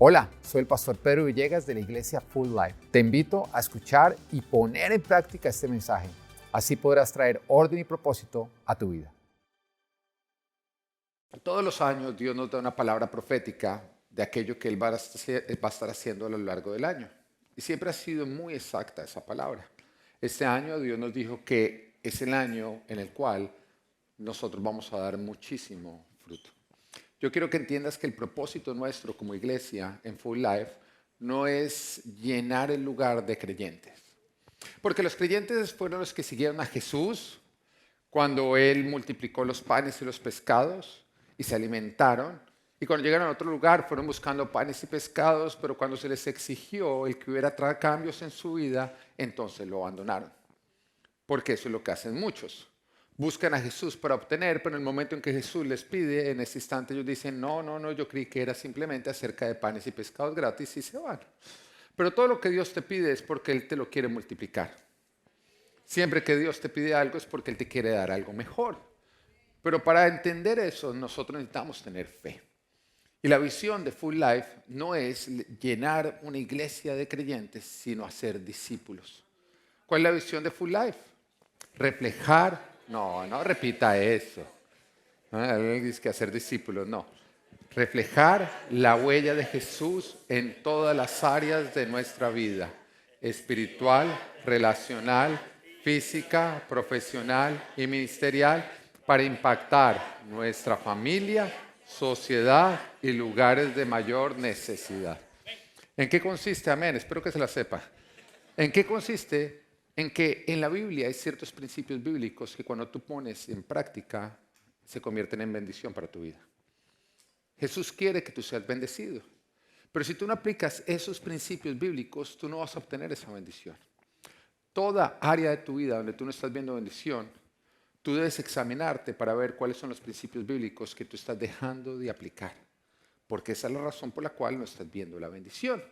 Hola, soy el pastor Pedro Villegas de la iglesia Full Life. Te invito a escuchar y poner en práctica este mensaje. Así podrás traer orden y propósito a tu vida. Todos los años Dios nos da una palabra profética de aquello que Él va a estar haciendo a lo largo del año. Y siempre ha sido muy exacta esa palabra. Este año Dios nos dijo que es el año en el cual nosotros vamos a dar muchísimo fruto. Yo quiero que entiendas que el propósito nuestro como iglesia en Full Life no es llenar el lugar de creyentes. Porque los creyentes fueron los que siguieron a Jesús cuando Él multiplicó los panes y los pescados y se alimentaron. Y cuando llegaron a otro lugar fueron buscando panes y pescados, pero cuando se les exigió el que hubiera cambios en su vida, entonces lo abandonaron. Porque eso es lo que hacen muchos. Buscan a Jesús para obtener, pero en el momento en que Jesús les pide, en ese instante ellos dicen, no, yo creí que era simplemente acerca de panes y pescados gratis y se van. Pero todo lo que Dios te pide es porque Él te lo quiere multiplicar. Siempre que Dios te pide algo es porque Él te quiere dar algo mejor. Pero para entender eso, nosotros necesitamos tener fe. Y la visión de Full Life no es llenar una iglesia de creyentes, sino hacer discípulos. ¿Cuál es la visión de Full Life? Reflejar. No repita eso. Alguien dice que hacer discípulos, no. Reflejar la huella de Jesús en todas las áreas de nuestra vida. Espiritual, relacional, física, profesional y ministerial para impactar nuestra familia, sociedad y lugares de mayor necesidad. ¿En qué consiste? Amén. Espero que se la sepa. ¿En qué consiste? En que en la Biblia hay ciertos principios bíblicos que cuando tú pones en práctica se convierten en bendición para tu vida. Jesús quiere que tú seas bendecido, pero si tú no aplicas esos principios bíblicos, tú no vas a obtener esa bendición. Toda área de tu vida donde tú no estás viendo bendición, tú debes examinarte para ver cuáles son los principios bíblicos que tú estás dejando de aplicar, porque esa es la razón por la cual no estás viendo la bendición.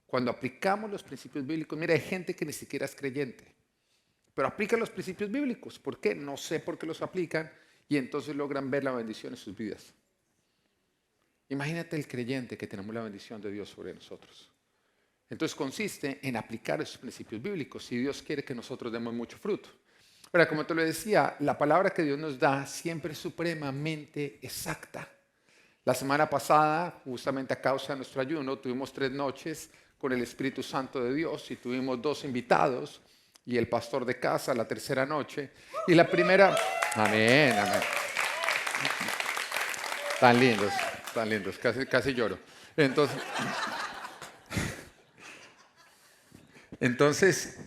Cuando aplicamos los principios bíblicos, mira, hay gente que ni siquiera es creyente, pero aplica los principios bíblicos. ¿Por qué? No sé por qué los aplican y entonces logran ver la bendición en sus vidas. Imagínate el creyente que tenemos la bendición de Dios sobre nosotros. Entonces consiste en aplicar esos principios bíblicos y Dios quiere que nosotros demos mucho fruto. Ahora, como te lo decía, la palabra que Dios nos da siempre es supremamente exacta. La semana pasada, justamente a causa de nuestro ayuno, tuvimos 3 noches con el Espíritu Santo de Dios y tuvimos 2 invitados y el pastor de casa la tercera noche. Y la primera, amén. Tan lindos, casi lloro. Entonces,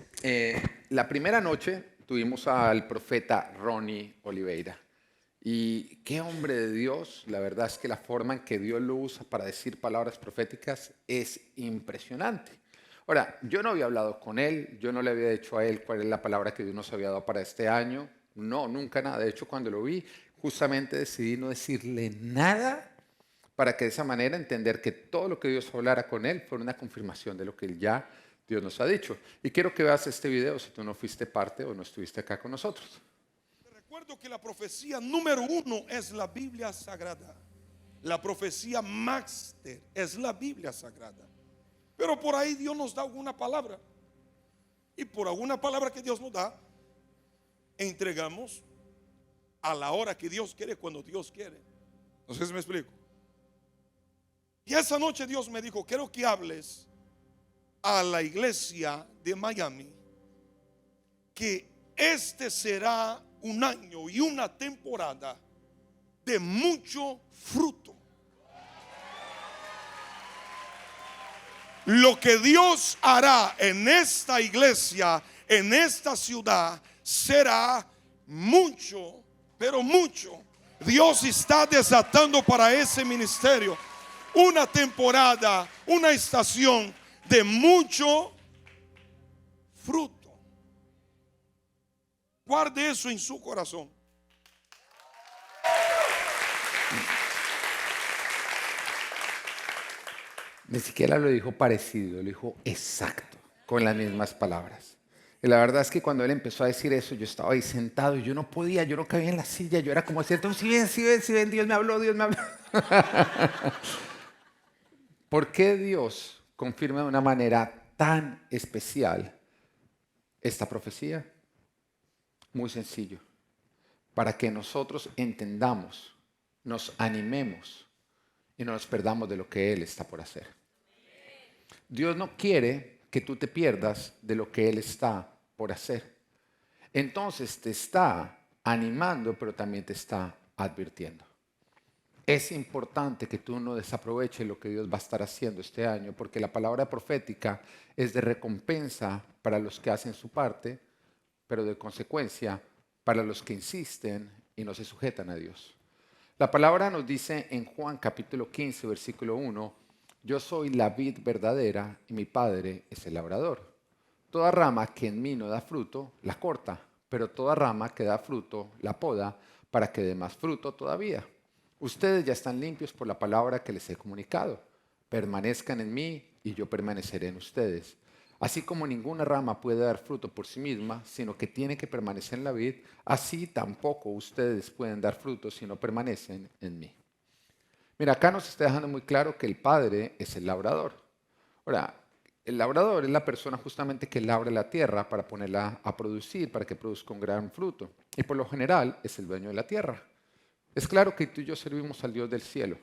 la primera noche tuvimos al profeta Ronnie Oliveira. Y qué hombre de Dios, la verdad es que la forma en que Dios lo usa para decir palabras proféticas es impresionante. Ahora, yo no había hablado con él, yo no le había dicho a él cuál es la palabra que Dios nos había dado para este año, no, nunca nada. De hecho, cuando lo vi, justamente decidí no decirle nada para que de esa manera entender que todo lo que Dios hablara con él fuera una confirmación de lo que Dios nos ha dicho. Y quiero que veas este video si tú no fuiste parte o no estuviste acá con nosotros. Recuerdo que la profecía número 1 es la Biblia Sagrada. La profecía máster es la Biblia Sagrada. Pero por ahí Dios nos da alguna palabra. Y por alguna palabra que Dios nos da, entregamos a la hora que Dios quiere, cuando Dios quiere. No sé si me explico. Y esa noche Dios me dijo, quiero que hables a la iglesia de Miami que este será un año y una temporada de mucho fruto. Lo que Dios hará en esta iglesia, en esta ciudad, será mucho, pero mucho. Dios está desatando para ese ministerio una temporada, una estación de mucho fruto. Guarde eso en su corazón. Ni siquiera lo dijo parecido, lo dijo exacto, con las mismas palabras. Y la verdad es que cuando él empezó a decir eso, yo estaba ahí sentado y yo no podía, yo no cabía en la silla, yo era como cierto, si ven, Dios me habló. ¿Por qué Dios confirma de una manera tan especial esta profecía? Muy sencillo, para que nosotros entendamos, nos animemos y no nos perdamos de lo que Él está por hacer. Dios no quiere que tú te pierdas de lo que Él está por hacer. Entonces te está animando, pero también te está advirtiendo. Es importante que tú no desaproveches lo que Dios va a estar haciendo este año, porque la palabra profética es de recompensa para los que hacen su parte, pero de consecuencia para los que insisten y no se sujetan a Dios. La palabra nos dice en Juan capítulo 15, versículo 1, yo soy la vid verdadera y mi Padre es el labrador. Toda rama que en mí no da fruto, la corta, pero toda rama que da fruto, la poda, para que dé más fruto todavía. Ustedes ya están limpios por la palabra que les he comunicado. Permanezcan en mí y yo permaneceré en ustedes. Así como ninguna rama puede dar fruto por sí misma, sino que tiene que permanecer en la vid, así tampoco ustedes pueden dar fruto si no permanecen en mí. Mira, acá nos está dejando muy claro que el Padre es el labrador. Ahora, el labrador es la persona justamente que labra la tierra para ponerla a producir, para que produzca un gran fruto. Y por lo general es el dueño de la tierra. Es claro que tú y yo servimos al Dios del cielo,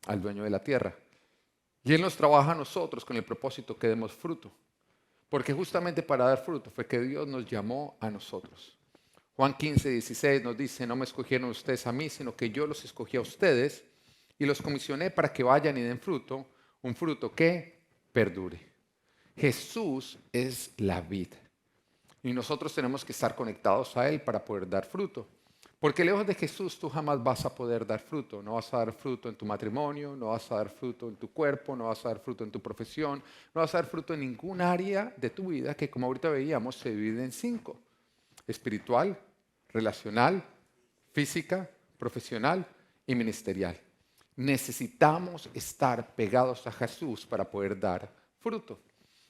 al dueño de la tierra. Y Él nos trabaja a nosotros con el propósito que demos fruto. Porque justamente para dar fruto fue que Dios nos llamó a nosotros. Juan 15, 16 nos dice, no me escogieron ustedes a mí, sino que yo los escogí a ustedes y los comisioné para que vayan y den fruto, un fruto que perdure. Jesús es la vid y nosotros tenemos que estar conectados a Él para poder dar fruto. Porque lejos de Jesús tú jamás vas a poder dar fruto. No vas a dar fruto en tu matrimonio, no vas a dar fruto en tu cuerpo, no vas a dar fruto en tu profesión, no vas a dar fruto en ningún área de tu vida que, como ahorita veíamos, se divide en 5. Espiritual, relacional, física, profesional y ministerial. Necesitamos estar pegados a Jesús para poder dar fruto.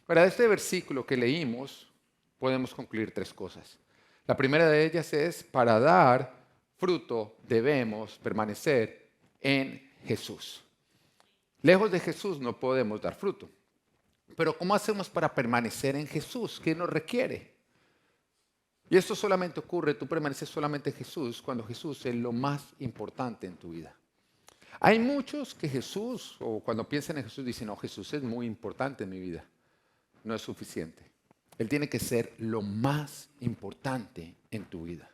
Para este versículo que leímos podemos concluir 3 cosas. La primera de ellas es, para dar fruto debemos permanecer en Jesús. Lejos de Jesús no podemos dar fruto. Pero ¿cómo hacemos para permanecer en Jesús? ¿Qué nos requiere? Y esto solamente ocurre, tú permaneces solamente en Jesús cuando Jesús es lo más importante en tu vida. Hay muchos que Jesús, o cuando piensan en Jesús, dicen, no, Jesús es muy importante en mi vida. No es suficiente. Él tiene que ser lo más importante en tu vida.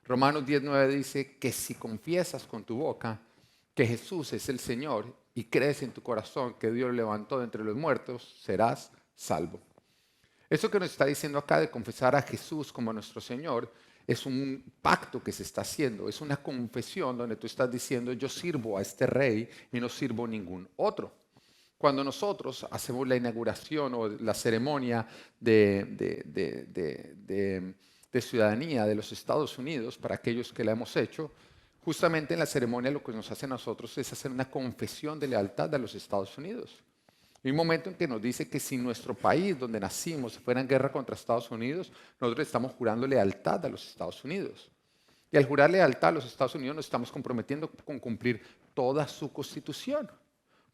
Romanos 10:9 dice que si confiesas con tu boca que Jesús es el Señor y crees en tu corazón que Dios lo levantó de entre los muertos, serás salvo. Eso que nos está diciendo acá de confesar a Jesús como nuestro Señor es un pacto que se está haciendo, es una confesión donde tú estás diciendo yo sirvo a este rey y no sirvo a ningún otro. Cuando nosotros hacemos la inauguración o la ceremonia de ciudadanía de los Estados Unidos, para aquellos que la hemos hecho, justamente en la ceremonia lo que nos hace a nosotros es hacer una confesión de lealtad a los Estados Unidos. Hay un momento en que nos dice que si nuestro país, donde nacimos, fuera en guerra contra Estados Unidos, nosotros estamos jurando lealtad a los Estados Unidos. Y al jurar lealtad a los Estados Unidos nos estamos comprometiendo con cumplir toda su constitución.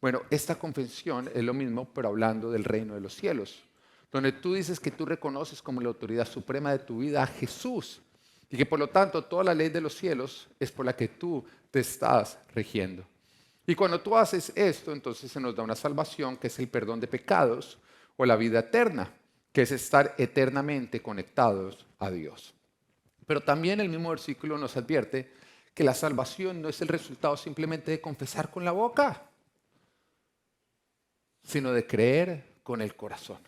Bueno, esta confesión es lo mismo, pero hablando del reino de los cielos, donde tú dices que tú reconoces como la autoridad suprema de tu vida a Jesús y que por lo tanto toda la ley de los cielos es por la que tú te estás rigiendo. Y cuando tú haces esto, entonces se nos da una salvación que es el perdón de pecados o la vida eterna, que es estar eternamente conectados a Dios. Pero también el mismo versículo nos advierte que la salvación no es el resultado simplemente de confesar con la boca, sino de creer con el corazón.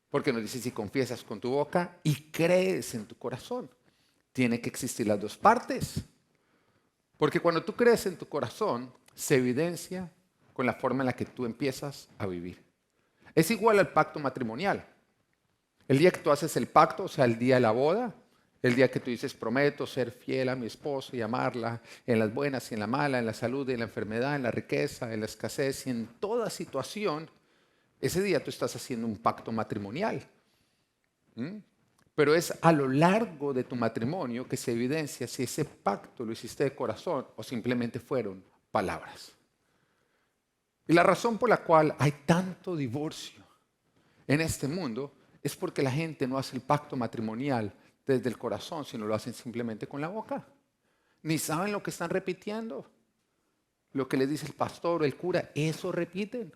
Porque nos dice, si confiesas con tu boca y crees en tu corazón, tiene que existir las dos partes. Porque cuando tú crees en tu corazón, se evidencia con la forma en la que tú empiezas a vivir. Es igual al pacto matrimonial. El día que tú haces el pacto, o sea, el día de la boda, el día que tú dices, prometo ser fiel a mi esposa y amarla en las buenas y en la mala, en la salud y en la enfermedad, en la riqueza, en la escasez y en toda situación, ese día tú estás haciendo un pacto matrimonial. Pero es a lo largo de tu matrimonio que se evidencia si ese pacto lo hiciste de corazón o simplemente fueron palabras. Y la razón por la cual hay tanto divorcio en este mundo es porque la gente no hace el pacto matrimonial desde el corazón, sino lo hacen simplemente con la boca. Ni saben lo que están repitiendo. Lo que les dice el pastor o el cura, eso repiten.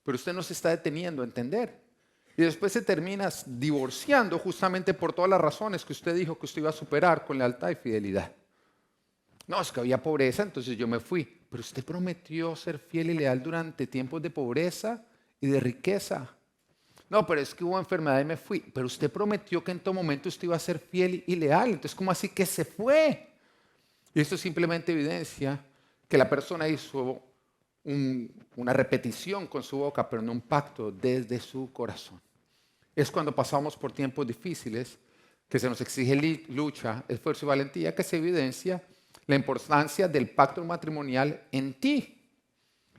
Pero usted no se está deteniendo a entender. Y después se termina divorciando justamente por todas las razones que usted dijo que usted iba a superar con lealtad y fidelidad. No, es que había pobreza, entonces yo me fui. Pero usted prometió ser fiel y leal durante tiempos de pobreza y de riqueza. No, pero es que hubo enfermedad y me fui. Pero usted prometió que en todo momento usted iba a ser fiel y leal. Entonces, ¿cómo así que se fue? Y esto simplemente evidencia que la persona hizo una repetición con su boca, pero no un pacto desde su corazón. Es cuando pasamos por tiempos difíciles que se nos exige lucha, esfuerzo y valentía, que se evidencia la importancia del pacto matrimonial en ti.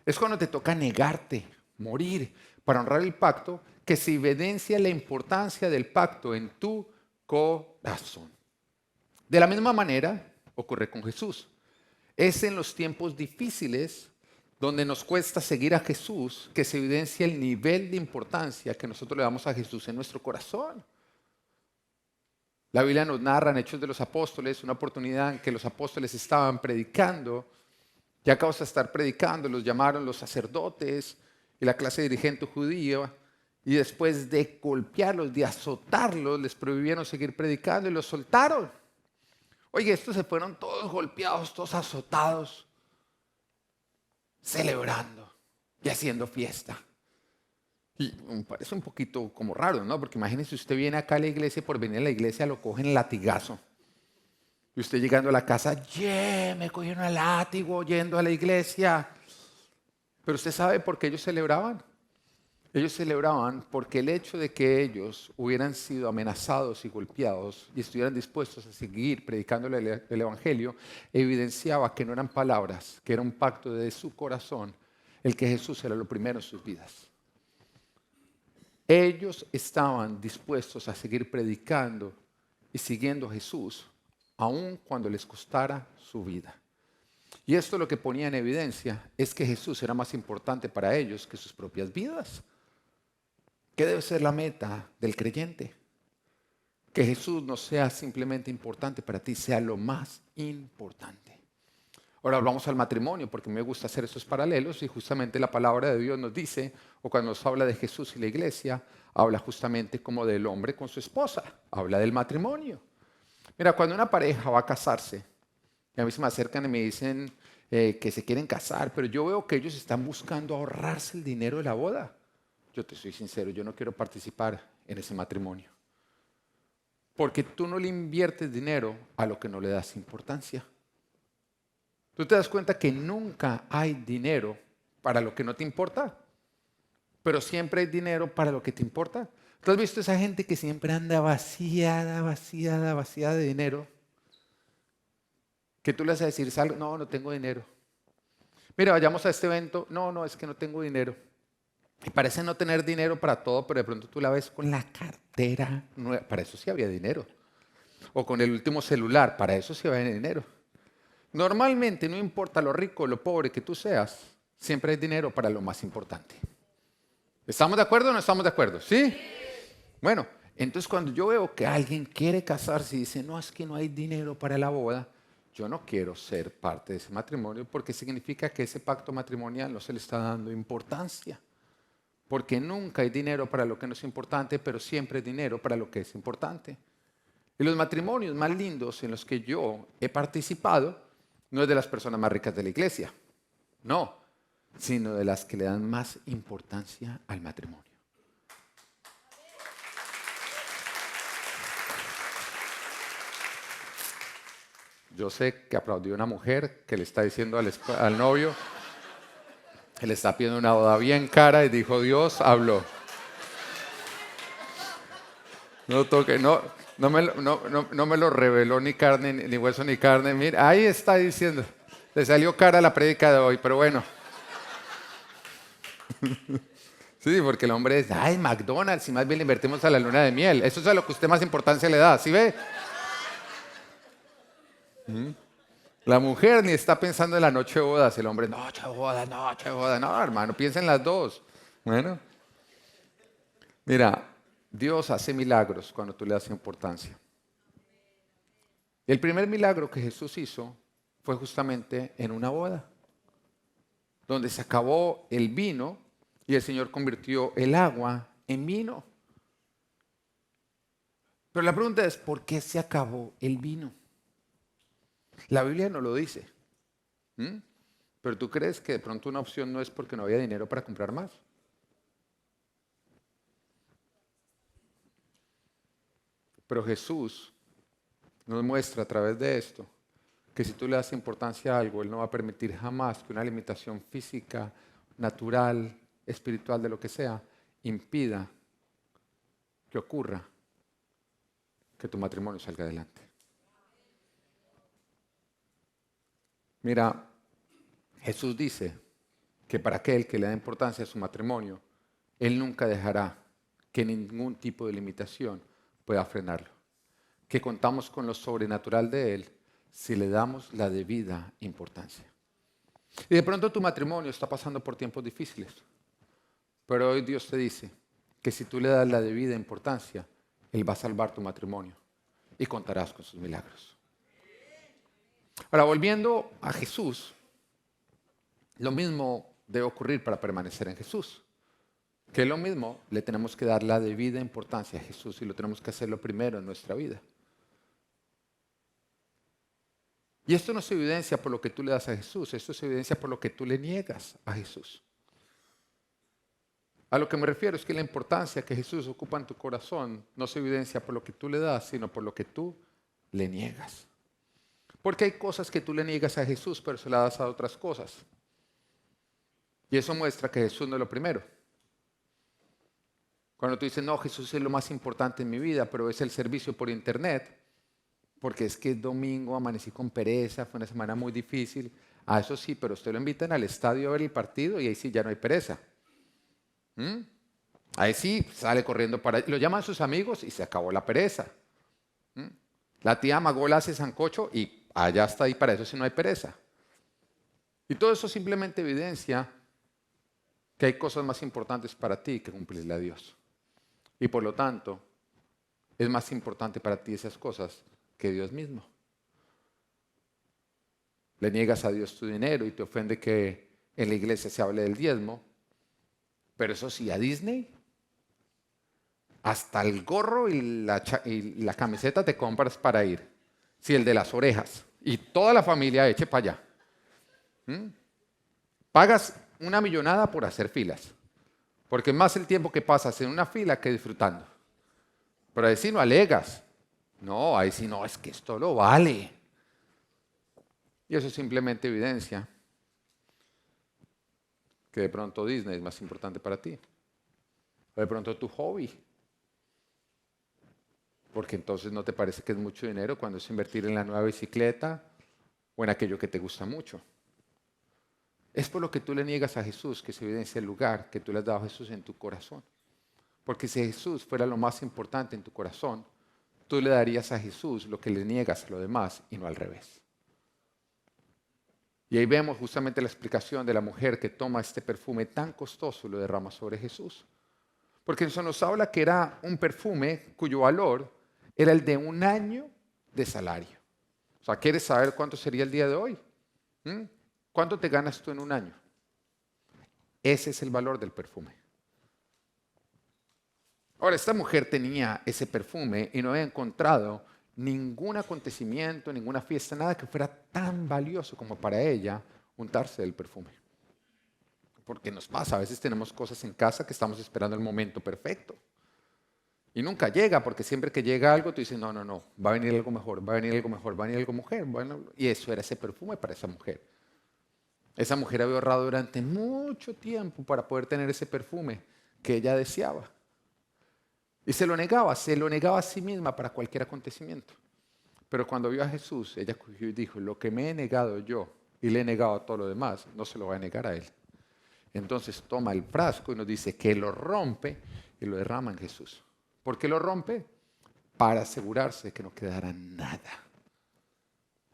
Es cuando te toca negarte, morir, para honrar el pacto, que se evidencia la importancia del pacto en tu corazón. De la misma manera ocurre con Jesús. Es en los tiempos difíciles donde nos cuesta seguir a Jesús que se evidencia el nivel de importancia que nosotros le damos a Jesús en nuestro corazón. La Biblia nos narra en Hechos de los Apóstoles una oportunidad en que los apóstoles estaban predicando. Y a causa de estar predicando, los llamaron los sacerdotes y la clase dirigente judía. Y después de golpearlos, de azotarlos, les prohibieron seguir predicando y los soltaron. Oye, estos se fueron todos golpeados, todos azotados, celebrando y haciendo fiesta. Y me parece un poquito como raro, ¿no? Porque imagínese, usted viene acá a la iglesia y por venir a la iglesia lo cogen latigazo. Y usted llegando a la casa, me cogieron a látigo yendo a la iglesia. Pero usted sabe por qué ellos celebraban. Ellos celebraban porque el hecho de que ellos hubieran sido amenazados y golpeados y estuvieran dispuestos a seguir predicando el Evangelio, evidenciaba que no eran palabras, que era un pacto de su corazón, el que Jesús era lo primero en sus vidas. Ellos estaban dispuestos a seguir predicando y siguiendo a Jesús, aun cuando les costara su vida. Y esto lo que ponía en evidencia es que Jesús era más importante para ellos que sus propias vidas. ¿Qué debe ser la meta del creyente? Que Jesús no sea simplemente importante para ti, sea lo más importante. Ahora hablamos al matrimonio, porque me gusta hacer esos paralelos y justamente la palabra de Dios nos dice, o cuando nos habla de Jesús y la iglesia, habla justamente como del hombre con su esposa, habla del matrimonio. Mira, cuando una pareja va a casarse, y a mí se me acercan y me dicen que se quieren casar, pero yo veo que ellos están buscando ahorrarse el dinero de la boda. Yo te soy sincero, yo no quiero participar en ese matrimonio. Porque tú no le inviertes dinero a lo que no le das importancia. Tú te das cuenta que nunca hay dinero para lo que no te importa, pero siempre hay dinero para lo que te importa. ¿Tú has visto esa gente que siempre anda vaciada de dinero? Que tú le vas a decir, no, no tengo dinero. Mira, vayamos a este evento. No, es que no tengo dinero. Y parece no tener dinero para todo, pero de pronto tú la ves con la cartera nueva. Para eso sí había dinero. O con el último celular, para eso sí había dinero. Normalmente, no importa lo rico o lo pobre que tú seas, siempre hay dinero para lo más importante. ¿Estamos de acuerdo o no estamos de acuerdo? ¿Sí? Bueno, entonces cuando yo veo que alguien quiere casarse y dice, no, es que no hay dinero para la boda, yo no quiero ser parte de ese matrimonio porque significa que ese pacto matrimonial no se le está dando importancia. Porque nunca hay dinero para lo que no es importante, pero siempre hay dinero para lo que es importante. Y los matrimonios más lindos en los que yo he participado no es de las personas más ricas de la iglesia, no, sino de las que le dan más importancia al matrimonio. Yo sé que aplaudió una mujer que le está diciendo al novio, que le está pidiendo una boda bien cara y dijo, Dios habló. No me lo reveló ni carne, ni hueso, ni carne. Mira, ahí está diciendo. Le salió cara la prédica de hoy, pero bueno. Sí, porque el hombre es, McDonald's, y más bien le invertimos a la luna de miel. Eso es a lo que usted más importancia le da, ¿sí ve? La mujer ni está pensando en la noche de bodas, el hombre, noche de bodas, noche de bodas. No, hermano, piensa en las dos. Bueno, mira, Dios hace milagros cuando tú le das importancia. Y el primer milagro que Jesús hizo fue justamente en una boda, donde se acabó el vino y el Señor convirtió el agua en vino. Pero la pregunta es, ¿por qué se acabó el vino? La Biblia no lo dice. ¿Mm? Pero tú crees que de pronto una opción no es porque no había dinero para comprar más. Pero Jesús nos muestra a través de esto que si tú le das importancia a algo, Él no va a permitir jamás que una limitación física, natural, espiritual, de lo que sea, impida que ocurra que tu matrimonio salga adelante. Mira, Jesús dice que para aquel que le da importancia a su matrimonio, Él nunca dejará que ningún tipo de limitación pueda frenarlo. Que contamos con lo sobrenatural de Él si le damos la debida importancia. Y de pronto tu matrimonio está pasando por tiempos difíciles, pero hoy Dios te dice que si tú le das la debida importancia, Él va a salvar tu matrimonio y contarás con sus milagros. Ahora, volviendo a Jesús, lo mismo debe ocurrir para permanecer en Jesús. Que es lo mismo, le tenemos que dar la debida importancia a Jesús y lo tenemos que hacer lo primero en nuestra vida. Y esto no se evidencia por lo que tú le das a Jesús, esto se evidencia por lo que tú le niegas a Jesús. A lo que me refiero es que la importancia que Jesús ocupa en tu corazón no se evidencia por lo que tú le das, sino por lo que tú le niegas. Porque hay cosas que tú le niegas a Jesús, pero se las das a otras cosas. Y eso muestra que Jesús no es lo primero. Cuando tú dices, no, Jesús es lo más importante en mi vida, pero es el servicio por internet, porque es que es domingo, amanecí con pereza, fue una semana muy difícil. A eso sí, pero usted lo invitan al estadio a ver el partido y ahí sí ya no hay pereza. ¿Mm? Ahí sí sale corriendo para... Lo llaman sus amigos y se acabó la pereza. ¿Mm? La tía Magola hace sancocho y allá está ahí para eso si no hay pereza. Y todo eso simplemente evidencia que hay cosas más importantes para ti que cumplirle a Dios. Y por lo tanto, es más importante para ti esas cosas que Dios mismo. Le niegas a Dios tu dinero y te ofende que en la iglesia se hable del diezmo, pero eso sí, a Disney, hasta el gorro y la camiseta te compras para ir. Sí, el de las orejas. Y toda la familia eche para allá. ¿Mm? Pagas una millonada por hacer filas, porque es más el tiempo que pasas en una fila que disfrutando. Pero ahí sí no alegas. No, ahí sí no, es que esto lo vale. Y eso simplemente evidencia que de pronto Disney es más importante para ti. O de pronto tu hobby. Porque entonces no te parece que es mucho dinero cuando es invertir en la nueva bicicleta o en aquello que te gusta mucho. Es por lo que tú le niegas a Jesús que se evidencia el lugar que tú le has dado a Jesús en tu corazón. Porque si Jesús fuera lo más importante en tu corazón, tú le darías a Jesús lo que le niegas a lo demás y no al revés. Y ahí vemos justamente la explicación de la mujer que toma este perfume tan costoso y lo derrama sobre Jesús. Porque eso nos habla que era un perfume cuyo valor era el de un año de salario. O sea, ¿quieres saber cuánto sería el día de hoy? ¿Cuánto te ganas tú en un año? Ese es el valor del perfume. Ahora, esta mujer tenía ese perfume y no había encontrado ningún acontecimiento, ninguna fiesta, nada que fuera tan valioso como para ella untarse del perfume. Porque nos pasa, a veces tenemos cosas en casa que estamos esperando el momento perfecto. Y nunca llega, porque siempre que llega algo, tú dices, no, va a venir algo mejor, va a venir algo mejor, va a venir algo mejor. Bueno, y eso era ese perfume para esa mujer. Esa mujer había ahorrado durante mucho tiempo para poder tener ese perfume que ella deseaba. Y se lo negaba a sí misma para cualquier acontecimiento. Pero cuando vio a Jesús, ella cogió y dijo, lo que me he negado yo y le he negado a todo lo demás, no se lo voy a negar a él. Entonces toma el frasco y nos dice que lo rompe y lo derrama en Jesús. ¿Por qué lo rompe? Para asegurarse de que no quedara nada.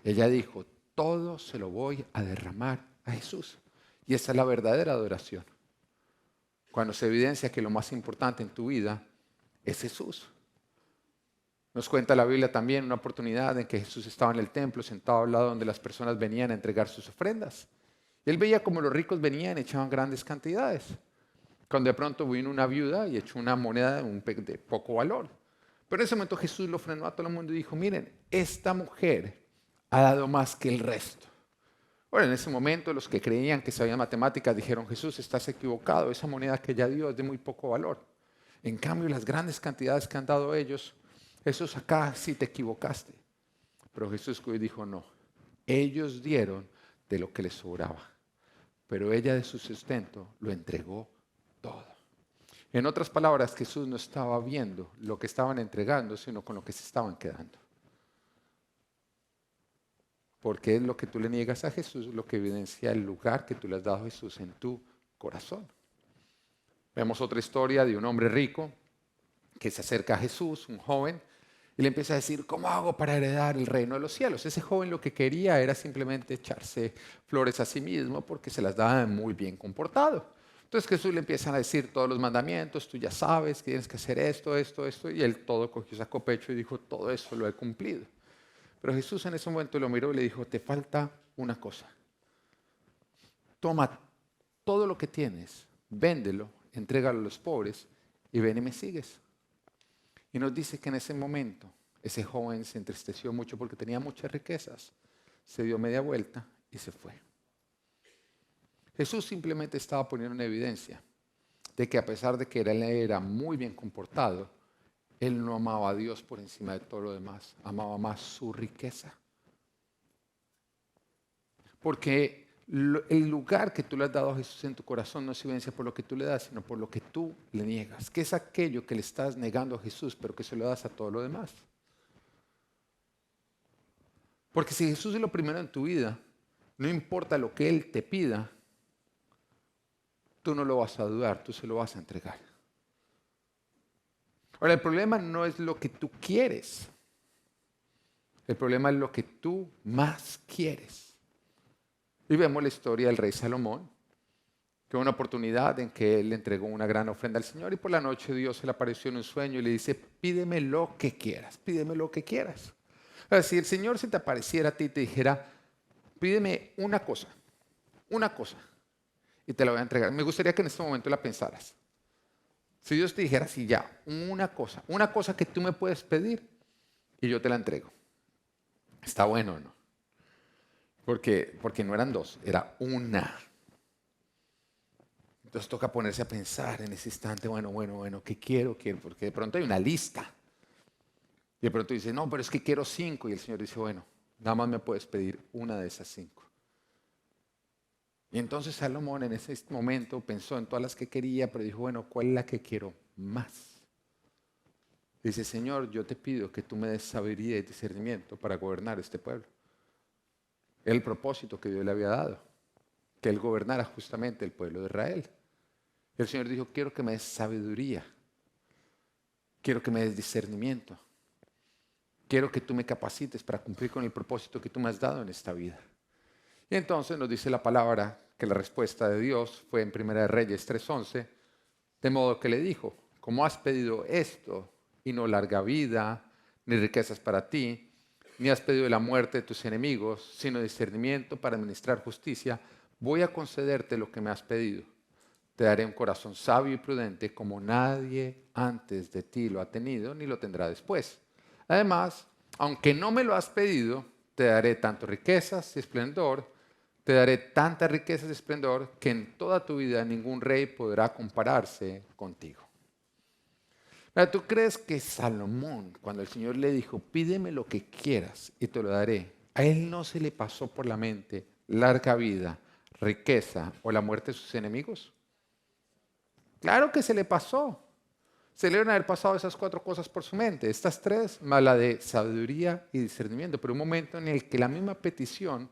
Ella dijo, todo se lo voy a derramar a Jesús. Y esa es la verdadera adoración. Cuando se evidencia que lo más importante en tu vida es Jesús. Nos cuenta la Biblia también una oportunidad en que Jesús estaba en el templo, sentado al lado donde las personas venían a entregar sus ofrendas. Y él veía como los ricos venían y echaban grandes cantidades. Cuando de pronto vino una viuda y echó una moneda de poco valor. Pero en ese momento Jesús lo frenó a todo el mundo y dijo, miren, esta mujer ha dado más que el resto. Bueno, en ese momento los que creían que sabían matemáticas dijeron, Jesús, estás equivocado, esa moneda que ella dio es de muy poco valor. En cambio, las grandes cantidades que han dado ellos, Jesús, acá sí te equivocaste. Pero Jesús dijo, no, ellos dieron de lo que les sobraba, pero ella de su sustento lo entregó todo. En otras palabras, Jesús no estaba viendo lo que estaban entregando, sino con lo que se estaban quedando. Porque es lo que tú le niegas a Jesús, lo que evidencia el lugar que tú le has dado a Jesús en tu corazón. Vemos otra historia de un hombre rico que se acerca a Jesús, un joven, y le empieza a decir, ¿cómo hago para heredar el reino de los cielos? Ese joven lo que quería era simplemente echarse flores a sí mismo porque se las daba muy bien comportado. Entonces Jesús le empieza a decir todos los mandamientos, tú ya sabes que tienes que hacer esto, y él todo cogió, sacó pecho y dijo, todo eso lo he cumplido. Pero Jesús en ese momento lo miró y le dijo, te falta una cosa. Toma todo lo que tienes, véndelo, entrégalo a los pobres y ven y me sigues. Y nos dice que en ese momento ese joven se entristeció mucho porque tenía muchas riquezas, se dio media vuelta y se fue. Jesús simplemente estaba poniendo en evidencia de que a pesar de que él era muy bien comportado, él no amaba a Dios por encima de todo lo demás, amaba más su riqueza. Porque el lugar que tú le has dado a Jesús en tu corazón no se evidencia por lo que tú le das, sino por lo que tú le niegas, que es aquello que le estás negando a Jesús, pero que se lo das a todo lo demás. Porque si Jesús es lo primero en tu vida, no importa lo que Él te pida, tú no lo vas a dudar, tú se lo vas a entregar. Ahora, el problema no es lo que tú quieres, el problema es lo que tú más quieres. Y vemos la historia del rey Salomón, que hubo una oportunidad en que él le entregó una gran ofrenda al Señor y por la noche Dios se le apareció en un sueño y le dice, pídeme lo que quieras, pídeme lo que quieras. Es decir, el Señor se te apareciera a ti y te dijera, pídeme una cosa, y te la voy a entregar. Me gustaría que en este momento la pensaras. Si Dios te dijera así ya, una cosa que tú me puedes pedir y yo te la entrego. ¿Está bueno o no? Porque no eran dos, era una. Entonces toca ponerse a pensar en ese instante, bueno, ¿qué quiero? Porque de pronto hay una lista. Y de pronto dice, no, pero es que quiero 5. Y el Señor dice, bueno, nada más me puedes pedir una de esas 5. Y entonces Salomón en ese momento pensó en todas las que quería, pero dijo, bueno, ¿cuál es la que quiero más? Dice, Señor, yo te pido que tú me des sabiduría y discernimiento para gobernar este pueblo. El propósito que Dios le había dado, que Él gobernara justamente el pueblo de Israel. El Señor dijo, quiero que me des sabiduría, quiero que me des discernimiento, quiero que tú me capacites para cumplir con el propósito que tú me has dado en esta vida. Y entonces nos dice la palabra que la respuesta de Dios fue en 1 Reyes 3:11, de modo que le dijo, como has pedido esto y no larga vida ni riquezas para ti, ni has pedido la muerte de tus enemigos, sino discernimiento para administrar justicia, voy a concederte lo que me has pedido. Te daré un corazón sabio y prudente como nadie antes de ti lo ha tenido, ni lo tendrá después. Además, aunque no me lo has pedido, te daré tanto riquezas y esplendor, te daré tantas riquezas y esplendor que en toda tu vida ningún rey podrá compararse contigo. Ahora, ¿tú crees que Salomón, cuando el Señor le dijo, pídeme lo que quieras y te lo daré, a él no se le pasó por la mente larga vida, riqueza o la muerte de sus enemigos? Claro que se le pasó. Se le deben haber pasado esas 4 cosas por su mente. Estas 3, más la de sabiduría y discernimiento. Pero un momento en el que la misma petición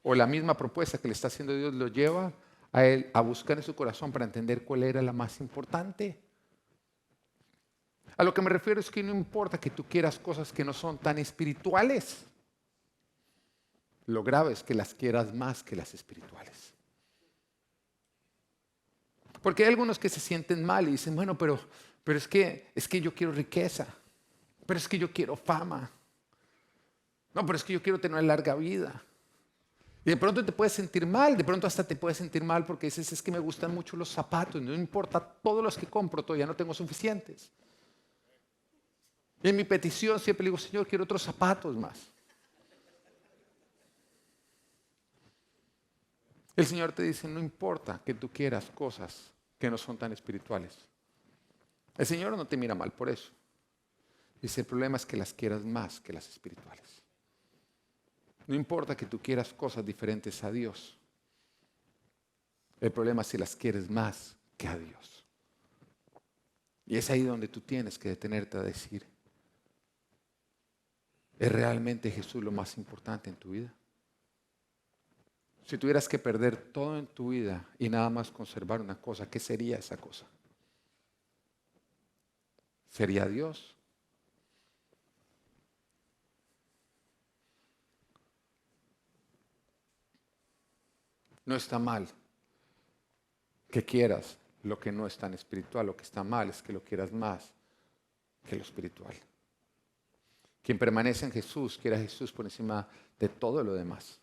o la misma propuesta que le está haciendo Dios lo lleva a él a buscar en su corazón para entender cuál era la más importante. A lo que me refiero es que no importa que tú quieras cosas que no son tan espirituales. Lo grave es que las quieras más que las espirituales. Porque hay algunos que se sienten mal y dicen, bueno, pero es que yo quiero riqueza, pero es que yo quiero fama, no, pero es que yo quiero tener una larga vida. Y de pronto te puedes sentir mal, de pronto hasta te puedes sentir mal porque dices, es que me gustan mucho los zapatos, no importa todos los que compro, todavía no tengo suficientes. Y en mi petición siempre le digo, Señor, quiero otros zapatos más. El Señor te dice, no importa que tú quieras cosas que no son tan espirituales. El Señor no te mira mal por eso. Dice, el problema es que las quieras más que las espirituales. No importa que tú quieras cosas diferentes a Dios. El problema es si las quieres más que a Dios. Y es ahí donde tú tienes que detenerte a decir, ¿es realmente Jesús lo más importante en tu vida? Si tuvieras que perder todo en tu vida y nada más conservar una cosa, ¿qué sería esa cosa? ¿Sería Dios? No está mal que quieras lo que no es tan espiritual. Lo que está mal es que lo quieras más que lo espiritual. Quien permanece en Jesús, quiere a Jesús por encima de todo lo demás.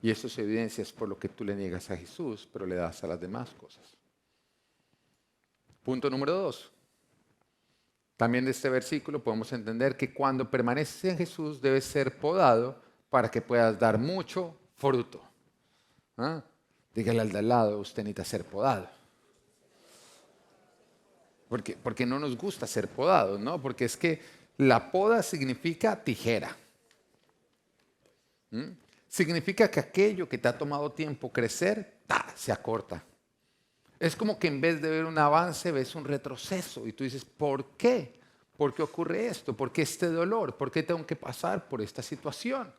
Y eso se evidencia es por lo que tú le niegas a Jesús, pero le das a las demás cosas. Punto número 2. También de este versículo podemos entender que cuando permaneces en Jesús debes ser podado para que puedas dar mucho fruto. ¿Ah? Dígale al de al lado, usted necesita ser podado. Porque no nos gusta ser podados, ¿no? Porque es que la poda significa tijera. Significa que aquello que te ha tomado tiempo crecer, se acorta. Es como que en vez de ver un avance, ves un retroceso. Y tú dices, ¿por qué? ¿Por qué ocurre esto? ¿Por qué este dolor? ¿Por qué tengo que pasar por esta situación?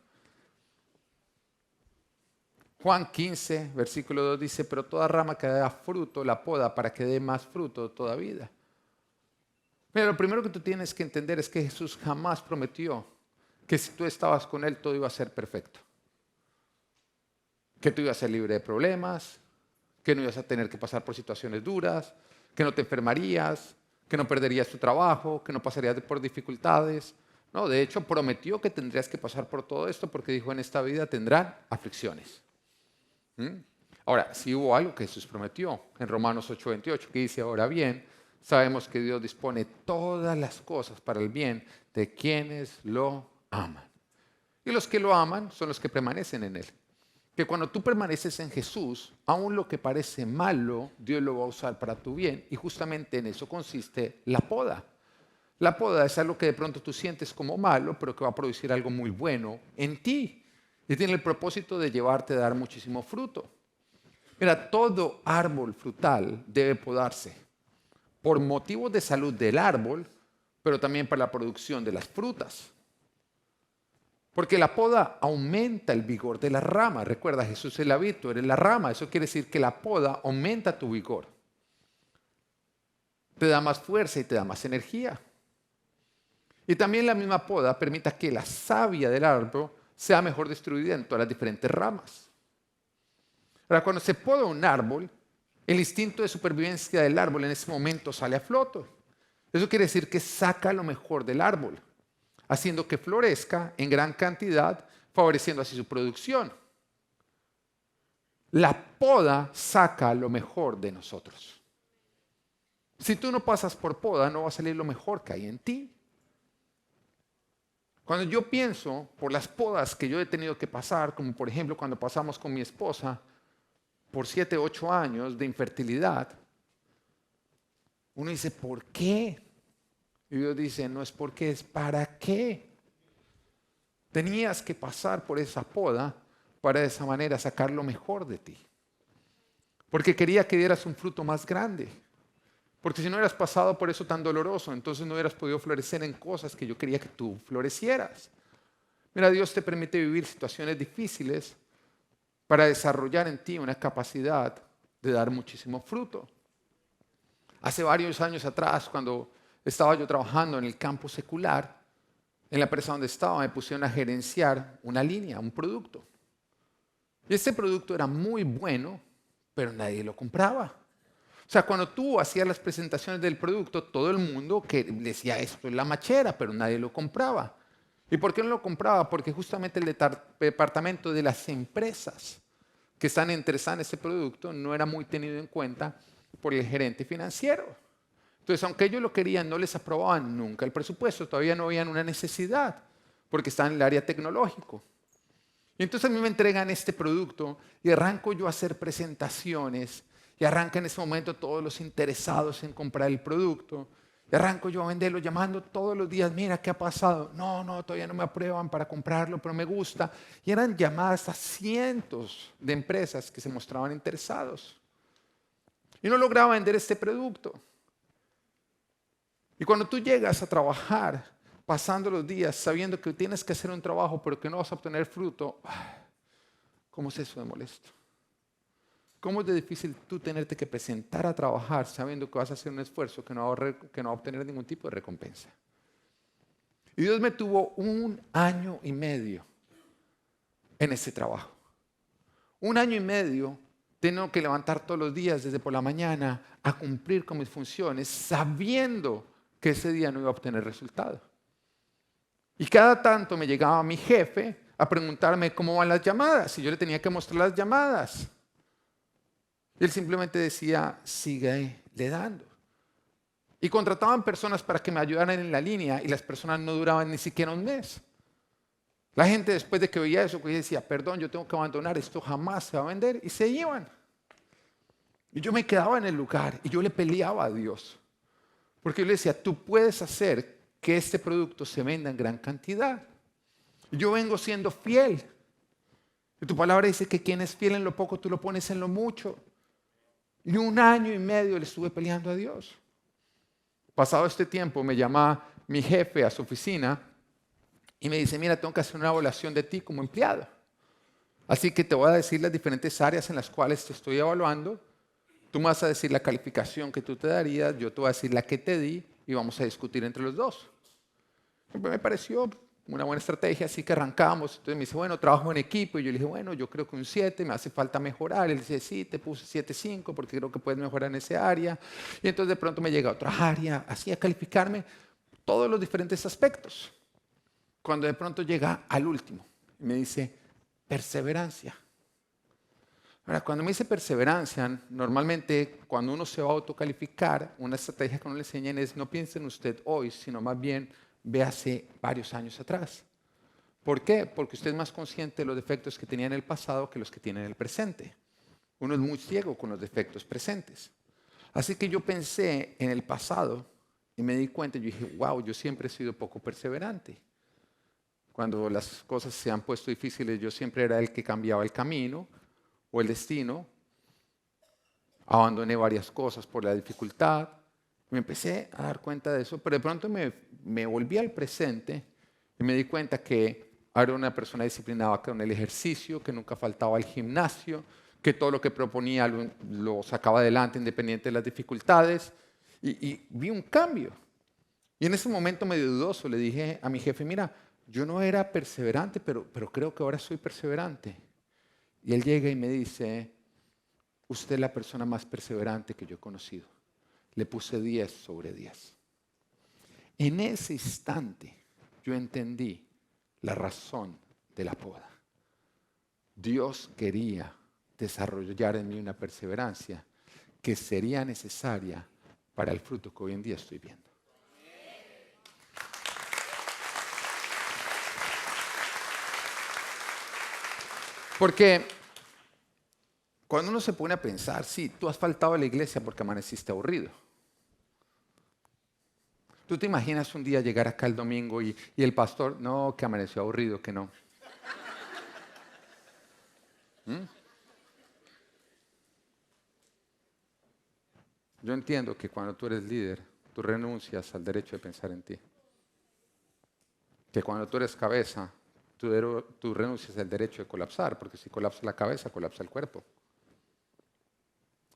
Juan 15, versículo 2 dice, pero toda rama que da fruto la poda para que dé más fruto toda vida. Mira, lo primero que tú tienes que entender es que Jesús jamás prometió que si tú estabas con Él todo iba a ser perfecto. Que tú ibas a ser libre de problemas, que no ibas a tener que pasar por situaciones duras, que no te enfermarías, que no perderías tu trabajo, que no pasarías por dificultades. No, de hecho prometió que tendrías que pasar por todo esto porque dijo en esta vida tendrán aflicciones. Ahora, sí hubo algo que Jesús prometió en Romanos 8:28 que dice, ahora bien, sabemos que Dios dispone todas las cosas para el bien de quienes lo aman. Y los que lo aman son los que permanecen en Él. Que cuando tú permaneces en Jesús, aún lo que parece malo, Dios lo va a usar para tu bien. Y justamente en eso consiste la poda. La poda es algo que de pronto tú sientes como malo, pero que va a producir algo muy bueno en ti. Y tiene el propósito de llevarte a dar muchísimo fruto. Mira, todo árbol frutal debe podarse por motivos de salud del árbol, pero también para la producción de las frutas. Porque la poda aumenta el vigor de la rama. Recuerda, Jesús es la vid, tú eres la rama. Eso quiere decir que la poda aumenta tu vigor. Te da más fuerza y te da más energía. Y también la misma poda permite que la savia del árbol sea mejor distribuida en todas las diferentes ramas. Ahora, cuando se poda un árbol, el instinto de supervivencia del árbol en ese momento sale a flote. Eso quiere decir que saca lo mejor del árbol, haciendo que florezca en gran cantidad, favoreciendo así su producción. La poda saca lo mejor de nosotros. Si tú no pasas por poda, no va a salir lo mejor que hay en ti. Cuando yo pienso por las podas que yo he tenido que pasar, como por ejemplo cuando pasamos con mi esposa por 7, 8 años de infertilidad, uno dice, ¿por qué? Y Dios dice, no es por qué, es para qué. Tenías que pasar por esa poda para de esa manera sacar lo mejor de ti. Porque quería que dieras un fruto más grande. Porque si no hubieras pasado por eso tan doloroso, entonces no hubieras podido florecer en cosas que yo quería que tú florecieras. Mira, Dios te permite vivir situaciones difíciles para desarrollar en ti una capacidad de dar muchísimo fruto. Hace varios años atrás, cuando estaba yo trabajando en el campo secular, en la empresa donde estaba me pusieron a gerenciar una línea, un producto. Y este producto era muy bueno, pero nadie lo compraba. O sea, cuando tú hacías las presentaciones del producto, todo el mundo que decía esto es la machera, pero nadie lo compraba. ¿Y por qué no lo compraba? Porque justamente el departamento de las empresas que están interesadas en ese producto no era muy tenido en cuenta por el gerente financiero. Entonces, aunque ellos lo querían, no les aprobaban nunca el presupuesto, todavía no habían una necesidad, porque están en el área tecnológico. Y entonces a mí me entregan este producto y arranco yo a hacer presentaciones y arranca en ese momento todos los interesados en comprar el producto. Y arranco yo a venderlo llamando todos los días, mira, ¿qué ha pasado? No, todavía no me aprueban para comprarlo, pero me gusta. Y eran llamadas a cientos de empresas que se mostraban interesados. Y no lograba vender este producto. Y cuando tú llegas a trabajar, pasando los días, sabiendo que tienes que hacer un trabajo, pero que no vas a obtener fruto, ¿cómo es eso de molesto? ¿Cómo es de difícil tú tenerte que presentar a trabajar sabiendo que vas a hacer un esfuerzo que no va a obtener ningún tipo de recompensa? Y Dios me tuvo 1 año y medio en ese trabajo. 1 año y medio tengo que levantar todos los días desde por la mañana a cumplir con mis funciones sabiendo que ese día no iba a obtener resultado. Y cada tanto me llegaba mi jefe a preguntarme cómo van las llamadas y yo le tenía que mostrar las llamadas. Y él simplemente decía, sigue le dando. Y contrataban personas para que me ayudaran en la línea y las personas no duraban ni siquiera un mes. La gente después de que veía eso, que decía, perdón, yo tengo que abandonar, esto jamás se va a vender, y se iban. Y yo me quedaba en el lugar y yo le peleaba a Dios. Porque yo le decía, tú puedes hacer que este producto se venda en gran cantidad. Y yo vengo siendo fiel. Y tu palabra dice que quien es fiel en lo poco, tú lo pones en lo mucho. Y 1 año y medio le estuve peleando a Dios. Pasado este tiempo me llama mi jefe a su oficina y me dice, mira, tengo que hacer una evaluación de ti como empleado. Así que te voy a decir las diferentes áreas en las cuales te estoy evaluando. Tú me vas a decir la calificación que tú te darías, yo te voy a decir la que te di y vamos a discutir entre los dos. Me pareció una buena estrategia, así que arrancamos. Entonces me dice, bueno, trabajo en equipo. Y yo le dije, bueno, yo creo que un 7, me hace falta mejorar. Él dice, sí, te puse 7.5 porque creo que puedes mejorar en ese área. Y entonces de pronto me llega a otra área, así a calificarme todos los diferentes aspectos. Cuando de pronto llega al último y me dice, perseverancia. Ahora, cuando me dice perseverancia, normalmente cuando uno se va a autocalificar, una estrategia que uno le enseñan es no piense en usted hoy, sino más bien véase varios años atrás. ¿Por qué? Porque usted es más consciente de los defectos que tenía en el pasado que los que tiene en el presente. Uno es muy ciego con los defectos presentes. Así que yo pensé en el pasado y me di cuenta, yo dije, wow, yo siempre he sido poco perseverante. Cuando las cosas se han puesto difíciles, yo siempre era el que cambiaba el camino o el destino. Abandoné varias cosas por la dificultad. Me empecé a dar cuenta de eso, pero de pronto me volví al presente y me di cuenta que era una persona disciplinada con el ejercicio, que nunca faltaba al gimnasio, que todo lo que proponía lo sacaba adelante independiente de las dificultades, y vi un cambio. Y en ese momento medio dudoso le dije a mi jefe, mira, yo no era perseverante, pero creo que ahora soy perseverante. Y él llega y me dice, usted es la persona más perseverante que yo he conocido. Le puse 10 sobre 10. En ese instante yo entendí la razón de la poda. Dios quería desarrollar en mí una perseverancia que sería necesaria para el fruto que hoy en día estoy viendo. Porque cuando uno se pone a pensar, sí, tú has faltado a la iglesia porque amaneciste aburrido. ¿Tú te imaginas un día llegar acá el domingo y el pastor, no, que amaneció aburrido, que no? ¿Mm? Yo entiendo que cuando tú eres líder, tú renuncias al derecho de pensar en ti. Que cuando tú eres cabeza, tú renuncias al derecho de colapsar, porque si colapsa la cabeza, colapsa el cuerpo.